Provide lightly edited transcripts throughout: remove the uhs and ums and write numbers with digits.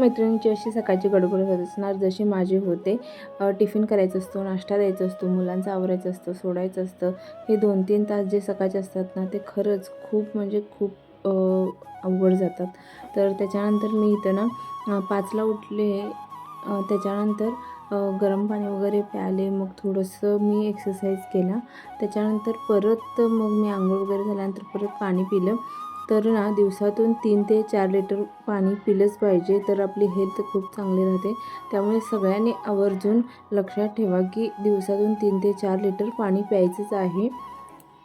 मैत्रिणींची अशी सकाळची गडबड होत असणार जशी माझी होते. टिफिन करायचं असतो, नाश्ता द्यायचा असतो, मुलांचं आवरायचं असतं, सोडायचं असतं. हे 2-3 तास जे सकाळचे असतात ना, ते खरंच खूप म्हणजे खूप अवघड जातात. तर त्याच्यानंतर मी इथं ना 5ला उठले. त्याच्यानंतर गरम पाणी वगैरे प्यायले. मग थोडंसं मी एक्सरसाइज केला. त्याच्यानंतर परत मग मी अंघोळ वगैरे झाल्यानंतर परत पाणी पिलं. तर ना दिवसातून 3 ते 4 लिटर पाणी पिलंच पाहिजे, तर आपली हेल्थ खूप चांगली राहते. त्यामुळे सगळ्यांनी आवर्जून लक्षात ठेवा की दिवसातून 3 ते 4 लिटर पाणी प्यायचंच आहे.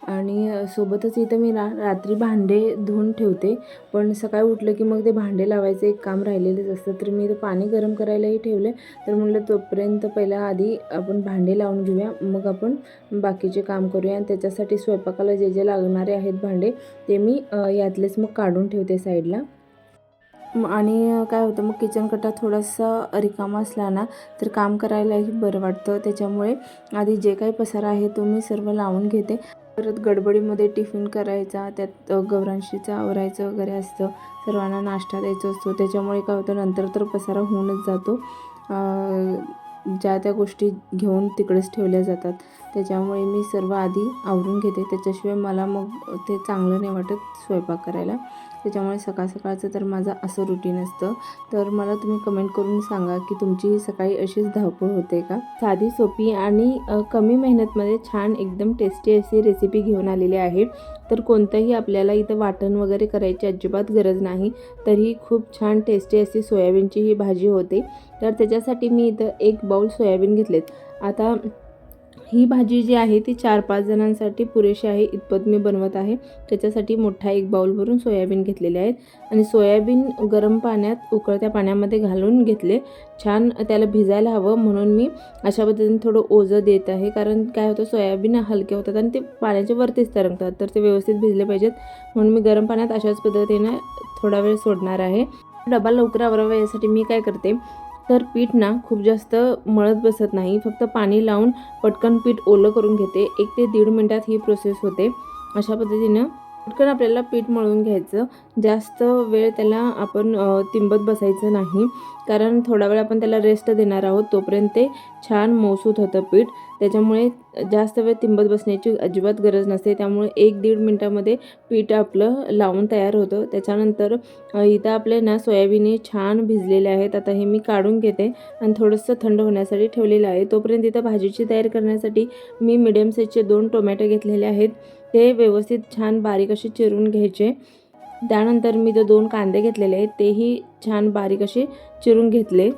आणि सोबतच इथं मी रात्री भांडे धुवून ठेवते, पण सकाळी उठलं की मग ते भांडे लावायचं एक काम राहिलेलंच असतं. तर मी इथं पाणी गरम करायलाही ठेवले. तर म्हटलं तोपर्यंत पहिला आधी आपण भांडे लावून घेऊया, मग आपण बाकीचे काम करूया. आणि त्याच्यासाठी स्वयंपाकाला जे जे लागणारे आहेत भांडे ते मी यातलेच मग काढून ठेवते साईडला. आणि काय होतं मग किचन कट्टा थोडासा रिकामा असला ना तर काम करायलाही बरं वाटतं. त्याच्यामुळे आधी जे काही पसारा आहे तो मी सर्व लावून घेते. परत गडबडीमध्ये टिफिन करायचा, त्यात गौरांशीचं आवरायचं वगैरे असतं, सर्वांना नाश्ता द्यायचा असतो. त्याच्यामुळे काय होतं नंतर तर पसारा होऊनच जातो. ज्या त्या गोष्टी घेऊन तिकडेच ठेवल्या जातात. त्याच्यामुळे मी सर्व आधी आवरून घेते. त्याच्याशिवाय मला मग ते चांगलं नाही वाटत स्वयंपाक करायला. त्याच्यामुळे सकाळ सकाळचं तर माझं असं रुटीन असतं. तर मला तुम्ही कमेंट करून सांगा की तुमची सकाळी अशीच धावपळ होते का? साधी सोपी आणि कमी मेहनतमध्ये छान एकदम टेस्टी अशी रेसिपी घेऊन आलेली आहे. तर कोणतंही आपल्याला इथं वाटण वगैरे करायची अजिबात गरज नाही, तरी खूप छान टेस्टी अशी सोयाबीनची ही भाजी होते. तर त्याच्यासाठी मी इथं 1 बाउल सोयाबीन घेतलेत. आता ही भाजी जी आहे ती 4-5 जणांसाठी पुरेशी आहे इतपत मी बनवत आहे. त्याच्यासाठी मोठा 1 बाउल भरून सोयाबीन घेतलेले आहेत. आणि सोयाबीन गरम पाण्यात उकळत्या पाण्यामध्ये घालून घेतले. छान त्याला भिजायला हवं म्हणून मी अशा पद्धतीने थोडं ओझं देत आहे. कारण काय होतं सोयाबीन हलके होतात आणि ते पाण्याच्या वरतीच तरंगतात, तर ते व्यवस्थित भिजले पाहिजेत. म्हणून मी गरम पाण्यात अशाच पद्धतीने थोडा वेळ सोडणार आहे. डबा लवकर आवरावा यासाठी मी काय करते, तर पीठ ना खूप जास्त मळत बसत नाही, फक्त पाणी लावून पटकन पीठ ओलं करून घेते. 1 ते 1.5 मिनिटात ही प्रोसेस होते. अशा पद्धतीनं पटकन आपल्याला पीठ मळून घ्यायचं. जास्त वेळ त्याला आपण तिंबत बसायचं नाही, कारण थोडा वेळ आपण त्याला रेस्ट देणार आहोत. तोपर्यंत ते छान मऊसूत होतं पीठ. त्याच्यामुळे जास्त वेळ तिंबत बसण्याची अजिबात गरज नसते. त्यामुळे 1-1.5 मिनिटामध्ये पीठ आपलं लावून तयार होतं. त्याच्यानंतर इथं आपले ना सोयाबीन छान भिजलेले आहेत. आता हे मी काढून घेते आणि थोडंसं थंड होण्यासाठी ठेवलेलं आहे. तोपर्यंत इथं भाजीची तयारी करण्यासाठी मी मीडियम साईजचे 2 टोमॅटो घेतलेले आहेत. ते व्यवस्थित छान बारीक असे चिरून घ्यायचे. त्यानंतर मी इथं 2 कांदे घेतलेले आहेत, तेही छान बारीक असे चिरून घेतले.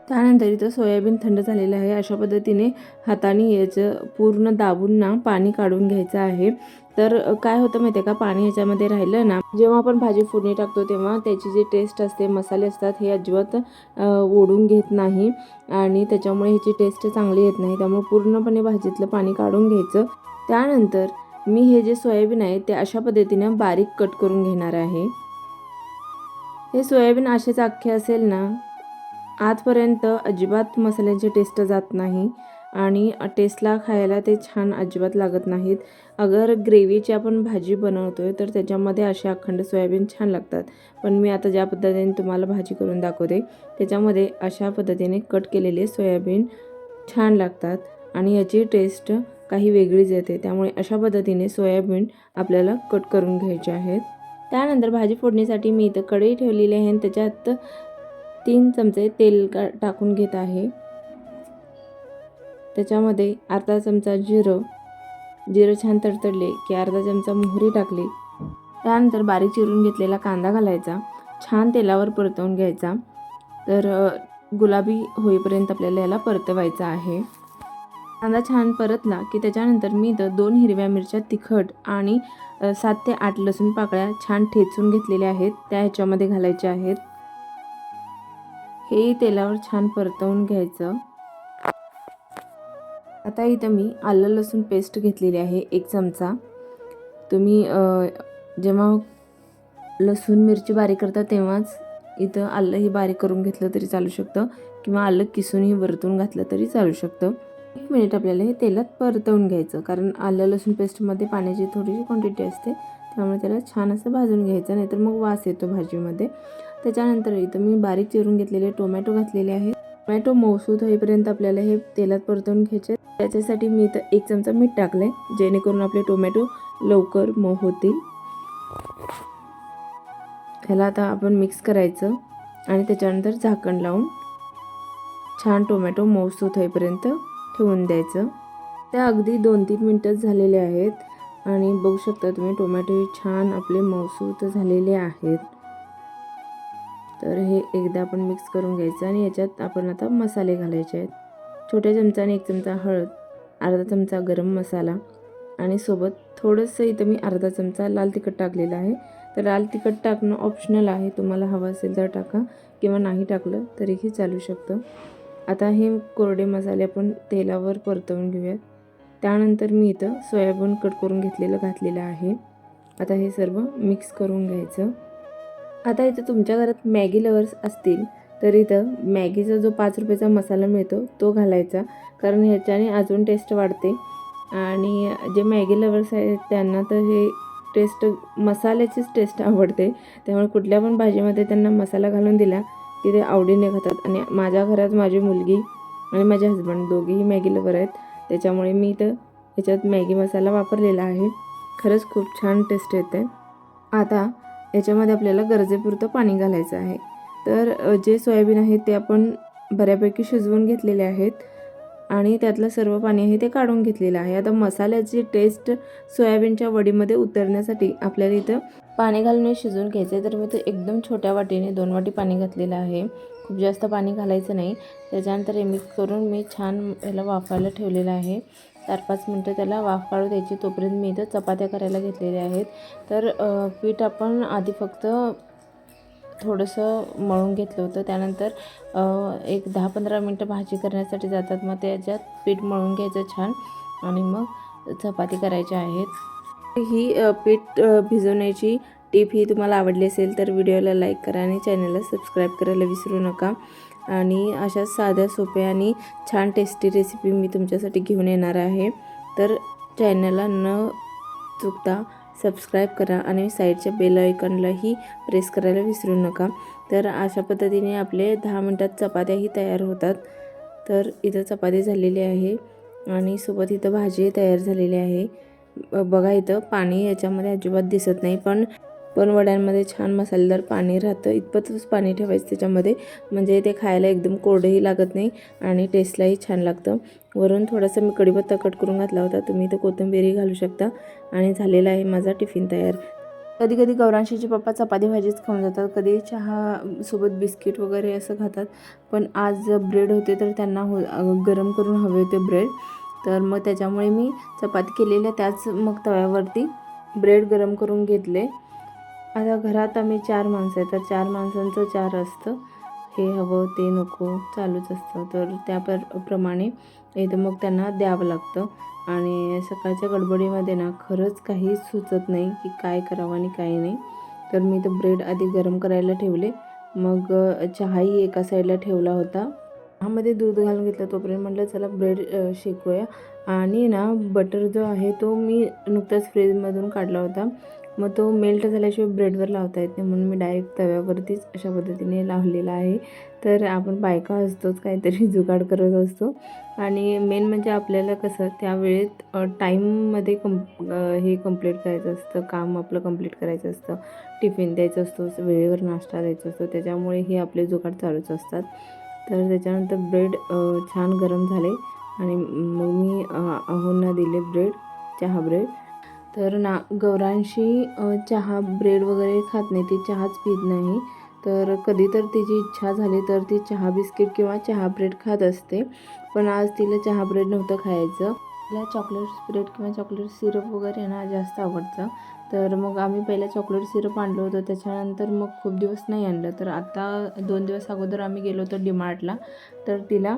त्यानंतर इथं सोयाबीन थंड झालेलं आहे. अशा पद्धतीने हाताने याचं पूर्ण दाबून ना पाणी काढून घ्यायचं आहे. तर काय होतं माहिती आहे का, पाणी ह्याच्यामध्ये राहिलं ना, जेव्हा आपण भाजी फोडणी टाकतो तेव्हा त्याची जी टेस्ट असते, मसाले असतात, हे अजिबात ओढून घेत नाही आणि त्याच्यामुळे ह्याची टेस्ट चांगली येत नाही. त्यामुळे पूर्णपणे भाजीतलं पाणी काढून घ्यायचं. त्यानंतर मी हे जे सोयाबीन आहे ते अशा पद्धतीनं बारीक कट करून घेणार आहे. हे सोयाबीन असेच अख्खे असेल ना, आजपर्यंत अजिबात मसाल्यांची टेस्ट जात नाही आणि टेस्टला खायला ते छान अजिबात लागत नाहीत. अगर ग्रेव्हीची आपण भाजी बनवतोय तर त्याच्यामध्ये असे अखंड सोयाबीन छान लागतात. पण मी आता ज्या पद्धतीने तुम्हाला भाजी करून दाखवते त्याच्यामध्ये अशा पद्धतीने कट केलेले सोयाबीन छान लागतात आणि याची टेस्ट काही वेगळीच येते. त्यामुळे अशा पद्धतीने सोयाबीन आपल्याला कट करून घ्यायचे आहेत. त्यानंतर भाजी फोडणीसाठी मी इथं कढई ठेवलेली आहे आणि त्याच्यात 3 चमचे तेल टाकून घेत आहे. त्याच्यामध्ये अर्धा चमचा जिरं छान तडतडले की अर्धा चमचा मोहरी टाकली. त्यानंतर बारीक चिरून घेतलेला कांदा घालायचा, छान तेलावर परतवून घ्यायचा. तर गुलाबी होईपर्यंत आपल्याला याला परतवायचा आहे. कांदा छान परतला की त्याच्यानंतर मी इथं 2 हिरव्या मिरच्या तिखट आणि 7 ते 8 लसूण पाकळ्या छान ठेचून घेतलेल्या आहेत, त्या ह्याच्यामध्ये घालायच्या आहेत. हे तेलावर छान परतवून घ्यायचं. आता इथं मी आलं लसूण पेस्ट घेतलेली आहे 1 चमचा. तुम्ही जेव्हा लसूण मिरची बारीक करता तेव्हाच इथं आलंही बारीक करून घेतलं तरी चालू शकतं किंवा आलं किसूनही वरतून घातलं तरी चालू शकतं. 1 मिनिट आपल्याला हे तेलात परतवून घ्यायचं, कारण आलं लसूण पेस्टमध्ये पाण्याची थोडीशी क्वांटिटी असते, त्यामुळे त्याला छान असं भाजून घ्यायचं, नाहीतर मग वास येतो भाजीमध्ये. त्याच्यानंतर इथं मी बारीक चिरून घेतलेले टोमॅटो घातलेले आहेत. टोमॅटो मऊसूत होईपर्यंत आपल्याला हे तेलात परतवून घ्यायचे. त्याच्यासाठी मी इथं 1 चमचा मीठ टाकले, जेणेकरून आपले टोमॅटो लवकर मऊ होतील. ह्याला आता आपण मिक्स करायचं आणि त्याच्यानंतर झाकण लावून छान टोमॅटो मऊसूत होईपर्यंत ठेवून द्यायचं. त्या अगदी 2-3 मिनिटच झालेले आहेत आणि बघू शकता तुम्ही टोमॅटो छान आपले मऊसूत झालेले आहेत. तर हे एकदा आपण मिक्स करून घ्यायचं आणि याच्यात आपण आता मसाले घालायचे आहेत. छोट्या चमचाने 1 चमचा हळद, अर्धा चमचा गरम मसाला आणि सोबत थोडंसं इथं मी अर्धा चमचा लाल तिखट टाकलेलं आहे. तर लाल तिखट टाकणं ऑप्शनल आहे, तुम्हाला हवं असेल तर टाका किंवा नाही टाकलं तरीही चालू शकतं. आता हे कोरडे मसाले आपण तेलावर परतवून घेऊयात. त्यानंतर मी इथं सोयाबीन कट करून घातलेलं आहे. आता हे सर्व मिक्स करून घ्यायचं. आता इथं तुमच्या घरात मॅगी लवर्स असतील तर इथं मॅगीचा जो 5 रुपयाचा मसाला मिळतो तो घालायचा, कारण ह्याच्याने अजून टेस्ट वाढते. आणि जे मॅगी लवर्स आहेत त्यांना तर हे टेस्ट मसाल्याचीच टेस्ट आवडते, त्यामुळे कुठल्या पण भाजीमध्ये त्यांना मसाला घालून दिला की ते आवडीने खातात. आणि माझ्या घरात माझी मुलगी आणि माझे हस्बंड दोघेही मॅगी लवर आहेत, त्याच्यामुळे मी इथं याच्यात मॅगी मसाला वापरलेला आहे. खरंच खूप छान टेस्ट येते. आता याच्यामध्ये आपल्याला गरजेपुरतं पाणी घालायचं आहे. तर जे सोयाबीन आहे ते आपण बऱ्यापैकी शिजवून घेतलेले आहेत आणि त्यातलं सर्व पाणी आहे ते काढून घेतलेलं आहे. आता मसाल्याची टेस्ट सोयाबीनच्या वडीमध्ये उतरण्यासाठी आपल्याला इथं पाणी घालून शिजवून घ्यायचं आहे. तर मी इथं एकदम छोट्या वाटीने 2 वाटी पाणी घातलेलं आहे, खूप जास्त पाणी घालायचं नाही. त्याच्यानंतर हे मिक्स करून मी छान याला वाफायला ठेवलेलं आहे. 4-5 मिनटं त्याला वाफ काढू द्यायची. तोपर्यंत मी इथं चपात्या करायला घेतलेल्या आहेत. तर पीठ आपण आधी फक्त थोडंसं मळून घेतलं होतं, त्यानंतर एक 10-15 मिनटं भाजी करण्यासाठी जातात, मग त्याच्यात पीठ मळून घ्यायचं छान आणि मग चपाती करायच्या आहेत. ही पीठ भिजवण्याची टिप ही तुम्हाला आवडली असेल तर व्हिडिओला लाईक करा आणि चॅनलला सबस्क्राईब करायला विसरू नका. आणि अशा साध्या सोप्या आणि छान टेस्टी रेसिपी मी तुमच्यासाठी घेऊन येणार आहे. तर चॅनलला न चुकता सबस्क्राईब करा आणि साईडच्या बेल आयकॉनलाही प्रेस करायला विसरू नका. तर अशा पद्धतीने आपले 10 मिनटात चपात्याही तयार होतात. तर इथं चपाती झालेली आहे आणि सोबत इथं भाजी तयार झालेली आहे. बघा इथं पाणी याच्यामध्ये अजिबात दिसत नाही, पण वड्यांमध्ये छान मसालेदार पाणी राहतं. इतपतच पाणी ठेवायचं त्याच्यामध्ये, म्हणजे ते खायला एकदम कोरडंही लागत नाही आणि टेस्टलाही छान लागतं. वरून थोडासा मी कढीपत्ता कट करून घातला होता, तुम्ही इथं कोथिंबीरही घालू शकता. आणि झालेला आहे माझा टिफिन तयार. कधी कधी गौरांशीचे पप्पा चपाती भाजीच खाऊन जातात, कधी चहा सोबत बिस्किट वगैरे असं खातात. पण आज ब्रेड होते तर त्यांना गरम करून हवे होते ब्रेड, तर मग त्याच्यामुळे मी चपाती केलेल्या त्याच मग तव्यावरती ब्रेड गरम करून घेतले. आता घरात आम्ही 4 माणसं आहे, तर 4 माणसांचं 4 असतं, हे हवं ते नको चालूच असतं. तर त्याप्रमाणे इथं मग त्यांना द्यावं लागतं. आणि सकाळच्या गडबडीमध्ये ना खरंच काहीच सुचत नाही की काय करावं आणि काय नाही. तर मी तर ब्रेड आधी गरम करायला ठेवले, मग चहाही एका साईडला ठेवला होता. चहामध्ये दूध घालून घेतलं, तोपर्यंत म्हटलं चला ब्रेड शेकूया. आणि ना बटर जो आहे तो मी नुकताच फ्रीजमधून काढला होता, मग तो मेल्ट झाल्याशिवाय ब्रेडवर लावता येत नाही, म्हणून मी डायरेक्ट तव्यावरतीच अशा पद्धतीने लावलेला आहे. तर आपण बायका असतोच काहीतरी जुगाड करत असतो. आणि मेन म्हणजे आपल्याला कसं त्या वेळेत टाईममध्ये हे कंप्लीट करायचं असतं, काम आपलं कंप्लीट करायचं असतं, टिफिन द्यायचं असतो, वेळेवर नाश्ता द्यायचा असतो, त्याच्यामुळे हे आपले जुगाड चालूच असतात. तर त्याच्यानंतर ब्रेड छान गरम झाले आणि मग मी अहोंना दिले ब्रेड, चहा ब्रेड. तर ना गौरांशी चहा ब्रेड वगैरे खात नाही, ती चहाच पीत नाही. तर कधी तर तिची इच्छा झाली तर ती चहा बिस्किट किंवा चहा ब्रेड खात असते, पण आज तिला चहा ब्रेड नव्हतं खायचं. तिला चॉकलेट ब्रेड किंवा चॉकलेट सिरप वगैरे ना जास्त आवडतं. तर मग आम्ही पहिला चॉकलेट सिरप आणलं होतं, त्याच्यानंतर मग खूप दिवस नाही आणलं. तर आता 2 दिवस अगोदर आम्ही गेलो होतो डीमार्टला, तर तिला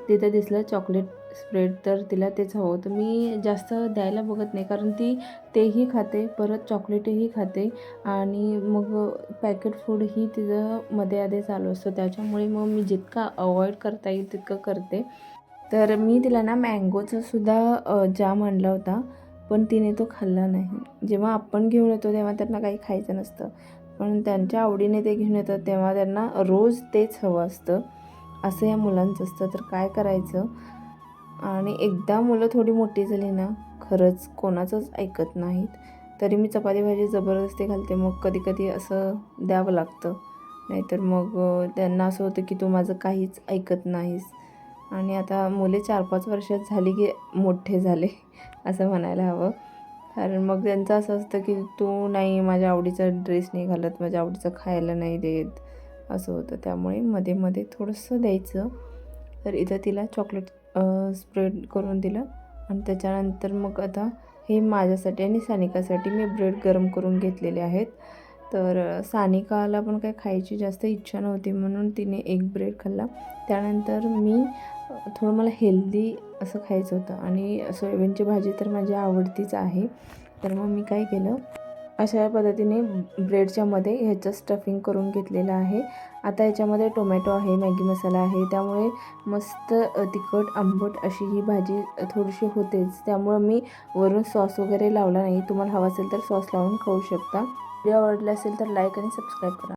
तिथं दिसलं चॉकलेट स्प्रेड, तर तिला तेच हवं होतं. मी जास्त द्यायला बघत नाही, कारण ती तेही खाते, परत चॉकलेटही खाते आणि मग पॅकेट फूडही तिचं मध्ये आधे चालू असतं, त्याच्यामुळे मग मी जितका अवॉइड करता येईल तितकं करते. तर मी तिला ना मँगोचा सुद्धा जाम आणला होता, पण तिने तो खाल्ला नाही. जेव्हा आपण घेऊन येतो तेव्हा त्यांना काही खायचं नसतं, पण त्यांच्या आवडीने ते घेऊन येतात तेव्हा त्यांना रोज तेच हवं असतं. असं या मुलांचं असतं. तर काय करायचं? आणि एकदा मुलं थोडी मोठी झाली ना, खरंच कोणाचंच ऐकत नाहीत. तरी मी चपाती भाजी जबरदस्ती घालते. मग कधी-कधी असं द्यावं लागतं. नाहीतर मग त्यांना असं होतं की तू माझं काहीच ऐकत नाहीस. आणि आता मुले 4-5 वर्षात झाली की मोठे झाले असं म्हणायला हवं. कारण मग त्यांचं असं असतं की तू नाही माझ्या आवडीचा ड्रेस नाही घालत, माझ्या आवडीचं खायला नाही देत, असं होतं. त्यामुळे मध्ये-मध्ये थोडंसं द्यायचं. तर इथं तिला चॉकलेट स्प्रेड करून दिलं आणि त्याच्यानंतर मग आता हे माझ्यासाठी आणि सानिकासाठी मी ब्रेड गरम करून घेतलेले आहेत. तर सानिकाला पण काही खायची जास्त इच्छा नव्हती म्हणून तिने एक ब्रेड खाल्ला. त्यानंतर मी थोडं मला हेल्दी असं खायचं होतं आणि सोयाबीनची भाजी तर माझी आवडतीच आहे. तर मग मी काय केलं, अशा पद्धतीने ब्रेडच्यामध्ये ह्याचं स्टफिंग करून घेतलेलं आहे. आता याच्यामध्ये टोमॅटो आहे, मॅगी मसाला आहे, त्यामुळे मस्त तिखट आंबट अशी ही भाजी थोडीशी होतेच. त्यामुळं मी वरून सॉस वगैरे लावला नाही. तुम्हाला हवा असेल तर सॉस लावून खाऊ शकता. व्हिडिओ आवडला असेल तर लाईक आणि सबस्क्राईब करा.